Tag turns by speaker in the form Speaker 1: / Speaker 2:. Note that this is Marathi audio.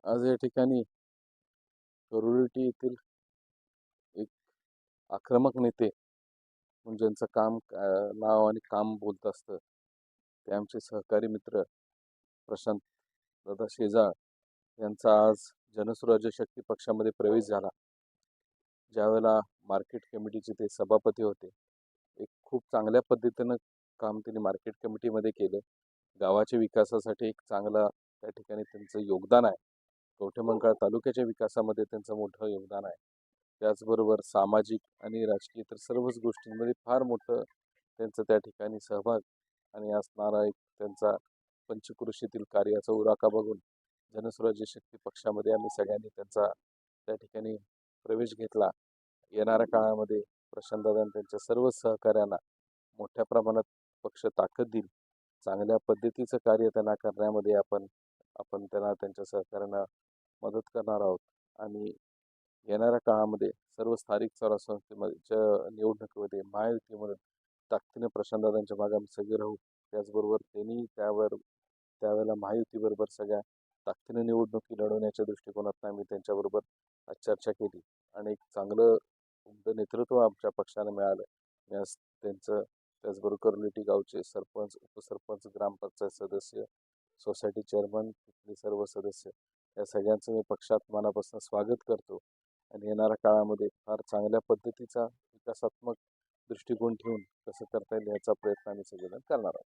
Speaker 1: आज या ठिकाणी करोलीटी येथील एक आक्रमक नेते म्हणून ज्यांचं नाव आणि काम बोलत असतं ते आमचे सहकारी मित्र प्रशांत दादा शेजाळ यांचा आज जनसुराज्य शक्ती पक्षामध्ये प्रवेश झाला. ज्यावेळेला मार्केट कमिटीचे ते सभापती होते, एक खूप चांगल्या पद्धतीनं काम त्यांनी मार्केट कमिटीमध्ये केलं. गावाच्या विकासासाठी एक चांगला त्या ठिकाणी त्यांचं योगदान आहे. कवठेमहांकाळ तालुक्याच्या विकासामध्ये त्यांचं मोठं योगदान आहे. त्याचबरोबर सामाजिक आणि राजकीय तर सर्वच गोष्टींमध्ये फार मोठं त्यांचं त्या ठिकाणी सहभाग आणि असणारा एक त्यांचा पंचक्रोशीतील कार्याचा उराका बघून जनसुराज्य शक्ती पक्षामध्ये आम्ही सगळ्यांनी त्यांचा त्या ठिकाणी प्रवेश घेतला. येणाऱ्या काळामध्ये प्रशांतदादा आणि त्यांच्या सर्व सहकाऱ्यांना मोठ्या प्रमाणात पक्ष ताकद देईल. चांगल्या पद्धतीचं कार्य त्यांना करण्यामध्ये आपण आपण त्यांना त्यांच्या सहकाऱ्यांना मदत करणार आहोत. आणि येणाऱ्या काळामध्ये सर्व स्थानिक स्वराज्य संस्थेच्या निवडणुकीमध्ये महायुतीमध्ये ताकदीने प्रशांतदादांच्या मागे आम्ही सगळे राहू. त्याचबरोबर त्यांनी त्यावेळेला महायुतीबरोबर सगळ्या ताकदीने निवडणुकी लढवण्याच्या दृष्टिकोनातून आम्ही त्यांच्याबरोबर आज चर्चा केली आणि एक चांगलं उमदं नेतृत्व आमच्या पक्षाला मिळालं. मी आज त्यांचं त्याचबरोबर करोलीटी गावचे सरपंच, उपसरपंच, ग्रामपंचायत सदस्य, सोसायटी चेअरमन, तिथले सर्व सदस्य या सगळ्यांचं मी पक्षात मनापासून स्वागत करतो. आणि येणाऱ्या काळामध्ये फार चांगल्या पद्धतीचा विकासात्मक दृष्टिकोन ठेवून कसं करता येईल याचा प्रयत्न आम्ही सगळेजण करणार आहोत.